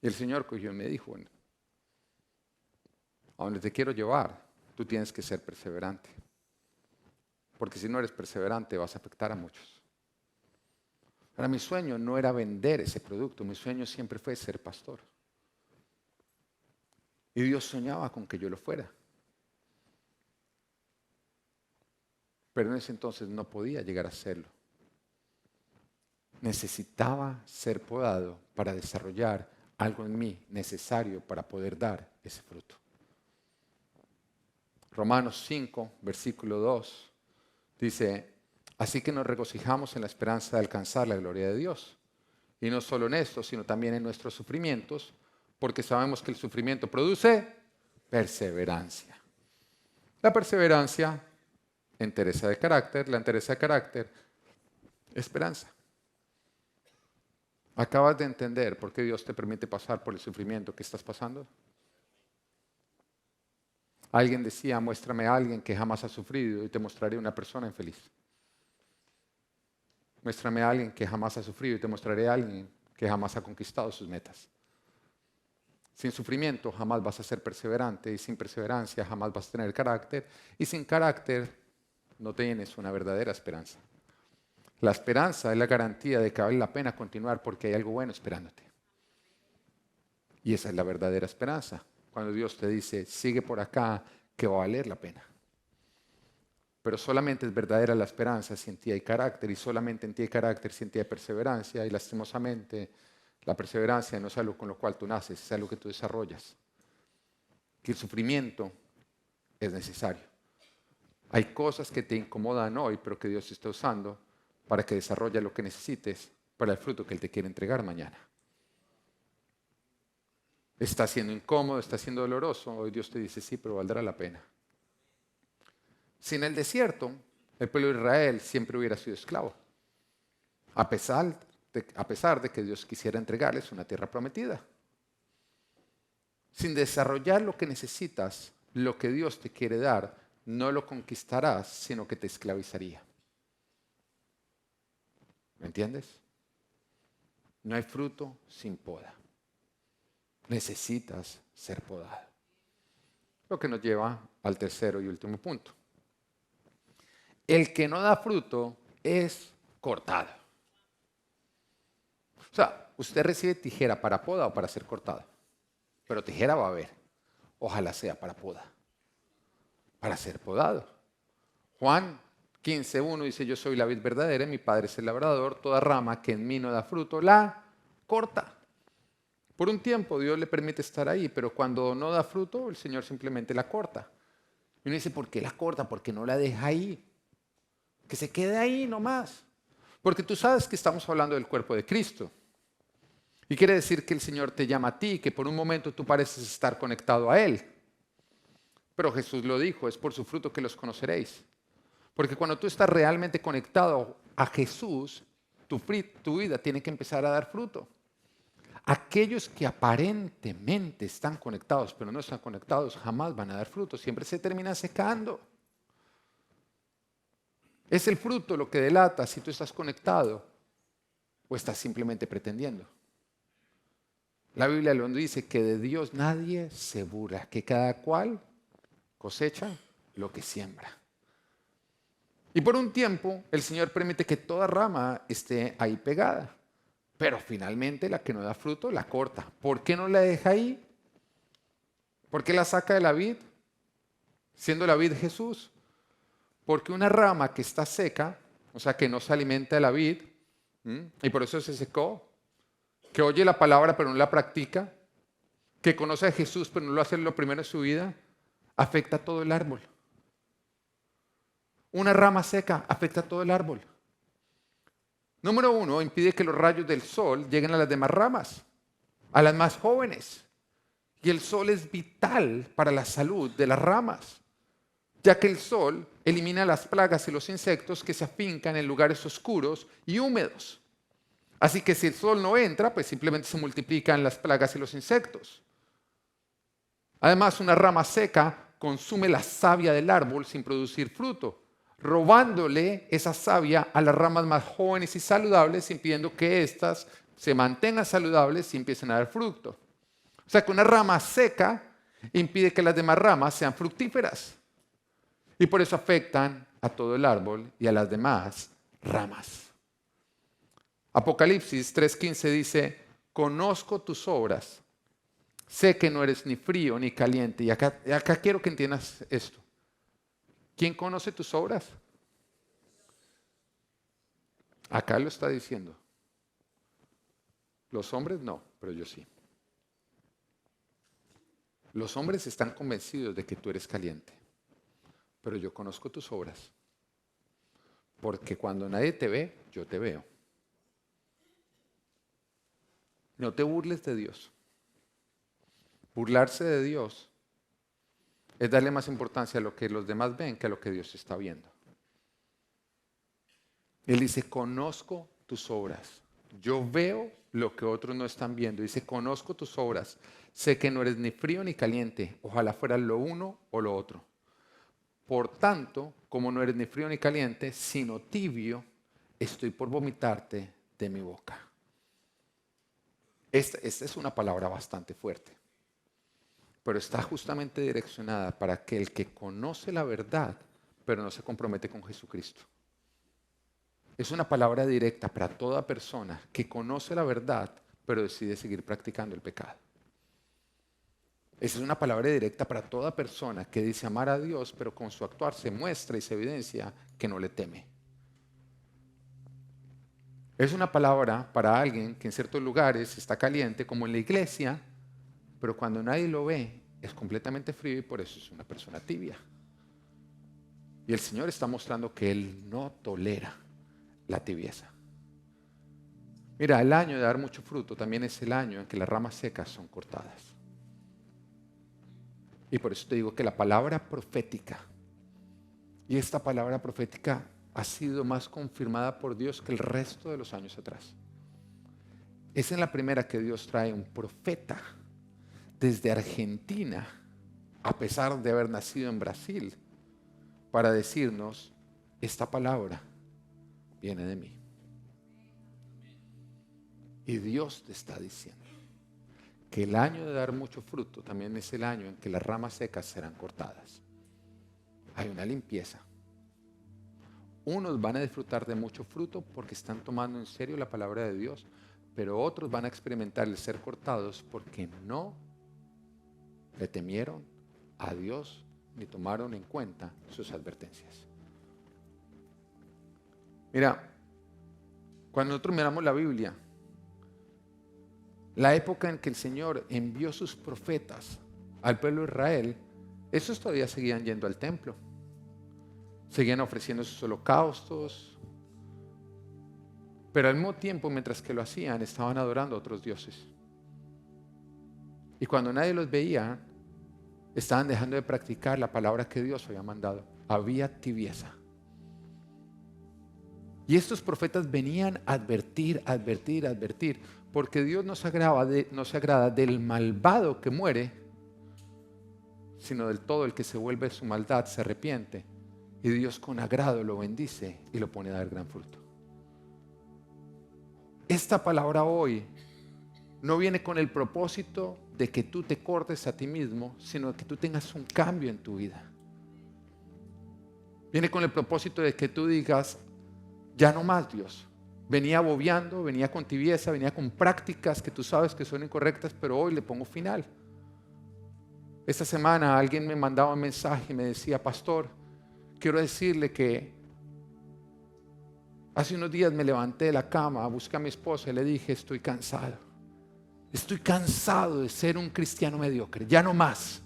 Y el Señor cogió y me dijo, bueno, a donde te quiero llevar, tú tienes que ser perseverante. porque si no eres perseverante vas a afectar a muchos. Ahora, mi sueño no era vender ese producto, mi sueño siempre fue ser pastor. Y Dios soñaba con que yo lo fuera. Pero en ese entonces no podía llegar a serlo. Necesitaba ser podado para desarrollar algo en mí necesario para poder dar ese fruto. Romanos 5, versículo 2, dice: así que nos regocijamos en la esperanza de alcanzar la gloria de Dios. Y no solo en esto, sino también en nuestros sufrimientos, porque sabemos que el sufrimiento produce perseverancia. La perseverancia, entereza de carácter, la entereza de carácter, esperanza. ¿Acabas de entender por qué Dios te permite pasar por el sufrimiento que estás pasando? Alguien decía: muéstrame a alguien que jamás ha sufrido y te mostraré una persona infeliz. Muéstrame a alguien que jamás ha sufrido y te mostraré a alguien que jamás ha conquistado sus metas. Sin sufrimiento jamás vas a ser perseverante, y sin perseverancia jamás vas a tener carácter, y sin carácter no tienes una verdadera esperanza. La esperanza es la garantía de que vale la pena continuar porque hay algo bueno esperándote. Y esa es la verdadera esperanza. Cuando Dios te dice: sigue por acá, que va a valer la pena. Pero solamente es verdadera la esperanza si en ti hay carácter, y solamente en ti hay carácter si en ti hay perseverancia, y lastimosamente la perseverancia no es algo con lo cual tú naces, es algo que tú desarrollas. Que el sufrimiento es necesario. Hay cosas que te incomodan hoy, pero que Dios está usando para que desarrolles lo que necesites para el fruto que Él te quiere entregar mañana. Está siendo incómodo, está siendo doloroso. Hoy Dios te dice: sí, pero valdrá la pena. Si en el desierto el pueblo de Israel siempre hubiera sido esclavo, a pesar de que Dios quisiera entregarles una tierra prometida. Sin desarrollar lo que necesitas, lo que Dios te quiere dar, no lo conquistarás, sino que te esclavizaría. ¿Me entiendes? No hay fruto sin poda. Necesitas ser podado. Lo que nos lleva al tercero y último punto. El que no da fruto es cortado. O sea, usted recibe tijera para poda o para ser cortado. Pero tijera va a haber. Ojalá sea para poda. Para ser podado. Juan 15:1 dice: yo soy la vid verdadera, mi Padre es el labrador, toda rama que en mí no da fruto, la corta. Por un tiempo Dios le permite estar ahí, pero cuando no da fruto, el Señor simplemente la corta. Y uno dice: ¿por qué la corta? ¿Por qué no la deja ahí? Que se quede ahí nomás. Porque tú sabes que estamos hablando del cuerpo de Cristo. Y quiere decir que el Señor te llama a ti, que por un momento tú pareces estar conectado a Él. Pero Jesús lo dijo: es por su fruto que los conoceréis. Porque cuando tú estás realmente conectado a Jesús, tu vida tiene que empezar a dar fruto. Aquellos que aparentemente están conectados, pero no están conectados, jamás van a dar fruto. Siempre se terminan secando. Es el fruto lo que delata si tú estás conectado o estás simplemente pretendiendo. La Biblia lo dice que de Dios nadie se burla, que cada cual cosecha lo que siembra. Y por un tiempo el Señor permite que toda rama esté ahí pegada, pero finalmente la que no da fruto la corta. ¿Por qué no la deja ahí? ¿Por qué la saca de la vid? Siendo la vid Jesús. Porque una rama que está seca, o sea, que no se alimenta de la vid, y por eso se secó, que oye la palabra pero no la practica, que conoce a Jesús pero no lo hace lo primero en su vida, afecta a todo el árbol. Una rama seca afecta a todo el árbol. Número 1, impide que los rayos del sol lleguen a las demás ramas, a las más jóvenes. Y el sol es vital para la salud de las ramas, ya que el sol elimina las plagas y los insectos que se afincan en lugares oscuros y húmedos. Así que si el sol no entra, pues simplemente se multiplican las plagas y los insectos. Además, una rama seca consume la savia del árbol sin producir fruto, robándole esa savia a las ramas más jóvenes y saludables, impidiendo que éstas se mantengan saludables y empiecen a dar fruto. O sea que una rama seca impide que las demás ramas sean fructíferas. Y por eso afectan a todo el árbol y a las demás ramas. Apocalipsis 3:15 dice, conozco tus obras, sé que no eres ni frío ni caliente. Y acá quiero que entiendas esto. ¿Quién conoce tus obras? Acá lo está diciendo. Los hombres no, pero yo sí. Los hombres están convencidos de que tú eres caliente, pero yo conozco tus obras. Porque cuando nadie te ve, yo te veo. No te burles de Dios. Burlarse de Dios es darle más importancia a lo que los demás ven que a lo que Dios está viendo. Él dice, conozco tus obras. Yo veo lo que otros no están viendo. Dice, conozco tus obras. Sé que no eres ni frío ni caliente. Ojalá fueras lo uno o lo otro. Por tanto, como no eres ni frío ni caliente, sino tibio, estoy por vomitarte de mi boca. Esta es una palabra bastante fuerte, pero está justamente direccionada para que el que conoce la verdad, pero no se compromete con Jesucristo. Es una palabra directa para toda persona que conoce la verdad, pero decide seguir practicando el pecado. Esa es una palabra directa para toda persona que dice amar a Dios, pero con su actuar se muestra y se evidencia que no le teme. Es una palabra para alguien que en ciertos lugares está caliente, como en la iglesia, pero cuando nadie lo ve es completamente frío y por eso es una persona tibia. Y el Señor está mostrando que Él no tolera la tibieza. Mira, el año de dar mucho fruto también es el año en que las ramas secas son cortadas. Y por eso te digo que la palabra profética, y esta palabra profética ha sido más confirmada por Dios que el resto de los años atrás. Es en la primera que Dios trae un profeta desde Argentina, a pesar de haber nacido en Brasil, para decirnos, esta palabra viene de mí. Y Dios te está diciendo que el año de dar mucho fruto también es el año en que las ramas secas serán cortadas. Hay una limpieza. Unos van a disfrutar de mucho fruto porque están tomando en serio la palabra de Dios, pero otros van a experimentar el ser cortados porque no le temieron a Dios ni tomaron en cuenta sus advertencias. Mira, cuando nosotros miramos la Biblia, la época en que el Señor envió sus profetas al pueblo de Israel, esos todavía seguían yendo al templo. Seguían ofreciendo sus holocaustos. Pero al mismo tiempo, mientras que lo hacían, estaban adorando a otros dioses. Y cuando nadie los veía, estaban dejando de practicar la palabra que Dios había mandado. Había tibieza. Y estos profetas venían a advertir, porque Dios no se agrada del malvado que muere, sino del todo el que se vuelve su maldad, se arrepiente, y Dios con agrado lo bendice y lo pone a dar gran fruto. Esta palabra hoy no viene con el propósito de que tú te cortes a ti mismo, sino que tú tengas un cambio en tu vida. Viene con el propósito de que tú digas, ya no más, Dios. Venía bobeando, venía con tibieza, venía con prácticas que tú sabes que son incorrectas, pero hoy le pongo final. Esta semana alguien me mandaba un mensaje y me decía, pastor, quiero decirle que hace unos días me levanté de la cama, busqué a mi esposa y le dije, estoy cansado. Estoy cansado de ser un cristiano mediocre, ya no más.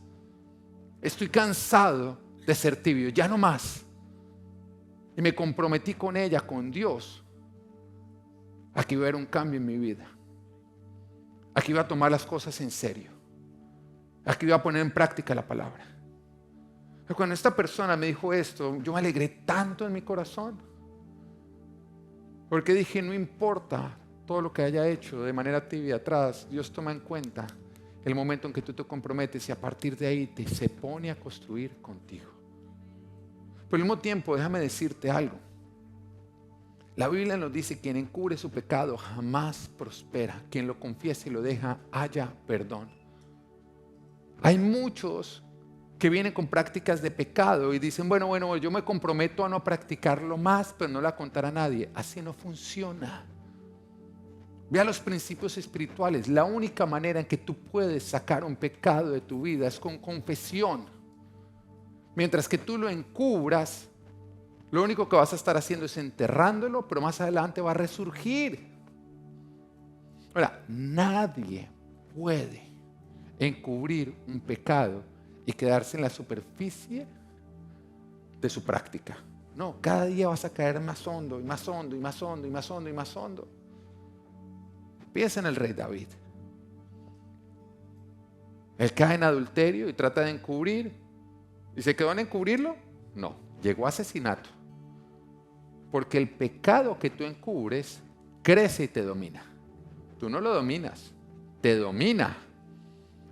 Estoy cansado de ser tibio, ya no más. Y me comprometí con ella, con Dios, a que iba a haber un cambio en mi vida. A que iba a tomar las cosas en serio. A que iba a poner en práctica la palabra. Pero cuando esta persona me dijo esto, yo me alegré tanto en mi corazón. Porque dije, no importa todo lo que haya hecho de manera tibia atrás, Dios toma en cuenta el momento en que tú te comprometes y a partir de ahí se pone a construir contigo. Pero al mismo tiempo, déjame decirte algo. La Biblia nos dice, quien encubre su pecado jamás prospera. Quien lo confiesa y lo deja, haya perdón. Hay muchos que vienen con prácticas de pecado y dicen, bueno, yo me comprometo a no practicarlo más, pero no la contar a nadie. Así no funciona. Vea los principios espirituales. La única manera en que tú puedes sacar un pecado de tu vida es con confesión. Mientras que tú lo encubras, lo único que vas a estar haciendo es enterrándolo, pero más adelante va a resurgir. Ahora, nadie puede encubrir un pecado y quedarse en la superficie de su práctica. No, cada día vas a caer más hondo y más hondo y más hondo y más hondo y más hondo. Piensa en el rey David. Él cae en adulterio y trata de encubrir. ¿Y se quedó en encubrirlo? No, llegó a asesinato. Porque el pecado que tú encubres crece y te domina. Tú no lo dominas, te domina.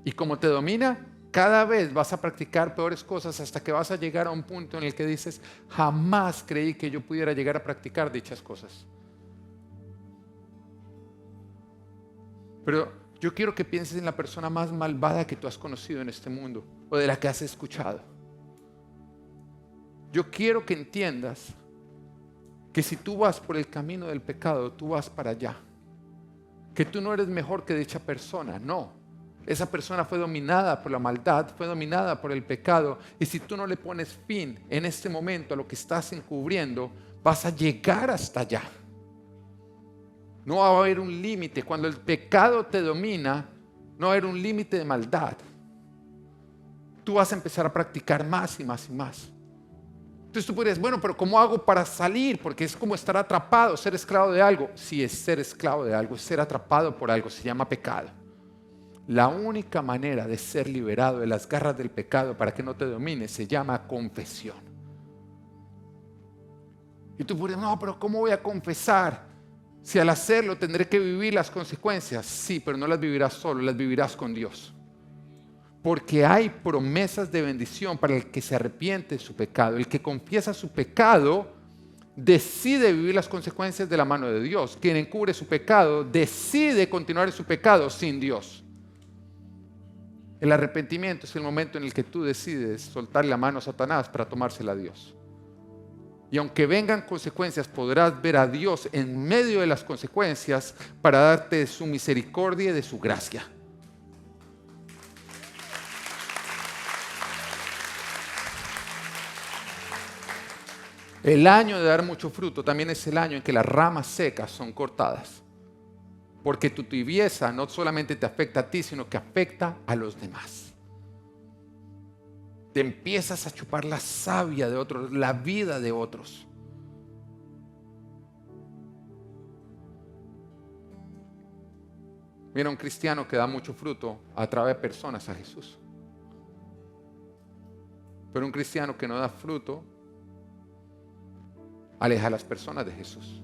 Y como te domina, cada vez vas a practicar peores cosas hasta que vas a llegar a un punto en el que dices, jamás creí que yo pudiera llegar a practicar dichas cosas. Pero yo quiero que pienses en la persona más malvada que tú has conocido en este mundo o de la que has escuchado. Yo quiero que entiendas que si tú vas por el camino del pecado, tú vas para allá. Que tú no eres mejor que dicha persona, no. Esa persona fue dominada por la maldad, fue dominada por el pecado. Y si tú no le pones fin en este momento a lo que estás encubriendo, vas a llegar hasta allá. No va a haber un límite. Cuando el pecado te domina, no va a haber un límite de maldad. Tú vas a empezar a practicar más y más y más. Entonces tú podrías, bueno, pero ¿cómo hago para salir? Porque es como estar atrapado, ser esclavo de algo. Sí, es ser esclavo de algo, es ser atrapado por algo, se llama pecado. La única manera de ser liberado de las garras del pecado para que no te domine se llama confesión. Y tú podrías, no, pero ¿cómo voy a confesar? Si al hacerlo tendré que vivir las consecuencias. Sí, pero no las vivirás solo, las vivirás con Dios. Porque hay promesas de bendición para el que se arrepiente de su pecado. El que confiesa su pecado decide vivir las consecuencias de la mano de Dios. Quien encubre su pecado decide continuar en su pecado sin Dios. El arrepentimiento es el momento en el que tú decides soltar la mano a Satanás para tomársela a Dios. Y aunque vengan consecuencias, podrás ver a Dios en medio de las consecuencias para darte de su misericordia y de su gracia. El año de dar mucho fruto también es el año en que las ramas secas son cortadas. Porque tu tibieza no solamente te afecta a ti, sino que afecta a los demás. Te empiezas a chupar la savia de otros, la vida de otros. Mira, un cristiano que da mucho fruto atrae personas a Jesús. Pero un cristiano que no da fruto aleja a las personas de Jesús.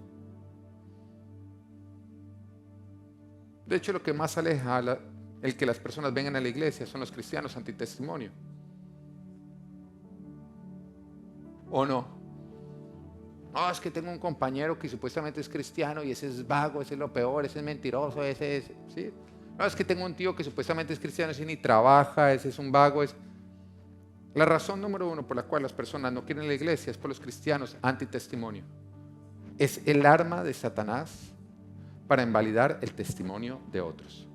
De hecho, lo que más aleja el que las personas vengan a la iglesia son los cristianos antitestimonio. ¿O no? No, es que tengo un compañero que supuestamente es cristiano y ese es vago, ese es lo peor, ese es mentiroso, ese es... ¿sí? No, es que tengo un tío que supuestamente es cristiano, ese ni trabaja, ese es un vago. La razón número uno por la cual las personas no quieren la iglesia es por los cristianos antitestimonio. Es el arma de Satanás para invalidar el testimonio de otros.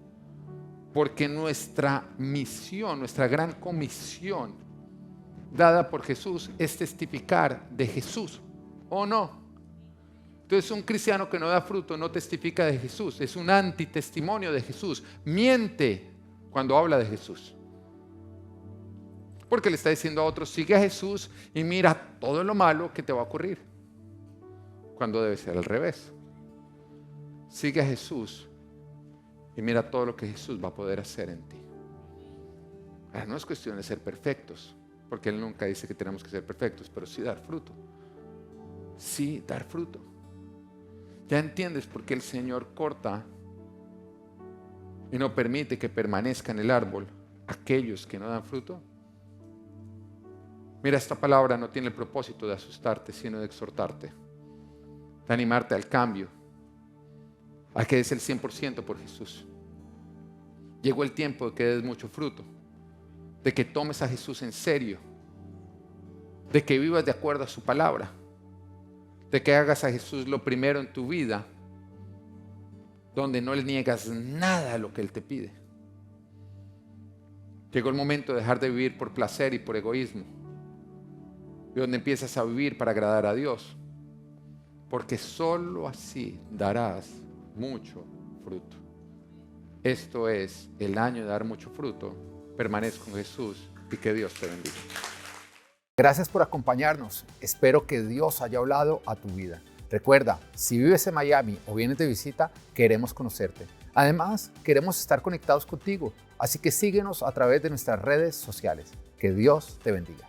Porque nuestra misión, nuestra gran comisión dada por Jesús es testificar de Jesús, ¿o no? Entonces un cristiano que no da fruto no testifica de Jesús, es un antitestimonio de Jesús, miente cuando habla de Jesús. Porque le está diciendo a otros, sigue a Jesús y mira todo lo malo que te va a ocurrir. Cuando debe ser al revés. Sigue a Jesús y mira todo lo que Jesús va a poder hacer en ti. Ahora, no es cuestión de ser perfectos, porque Él nunca dice que tenemos que ser perfectos, pero sí dar fruto. Sí, dar fruto. ¿Ya entiendes por qué el Señor corta y no permite que permanezca en el árbol aquellos que no dan fruto? Mira, esta palabra no tiene el propósito de asustarte, sino de exhortarte, de animarte al cambio, a que des el 100% por Jesús. Llegó el tiempo de que des mucho fruto, de que tomes a Jesús en serio, de que vivas de acuerdo a su palabra, de que hagas a Jesús lo primero en tu vida, donde no le niegas nada a lo que Él te pide. Llegó el momento de dejar de vivir por placer y por egoísmo, y donde empiezas a vivir para agradar a Dios, porque solo así darás mucho fruto. Esto es el año de dar mucho fruto. Permanece con Jesús y que Dios te bendiga. Gracias por acompañarnos. Espero que Dios haya hablado a tu vida. Recuerda, si vives en Miami o vienes de visita, queremos conocerte. Además, queremos estar conectados contigo, así que síguenos a través de nuestras redes sociales. Que Dios te bendiga.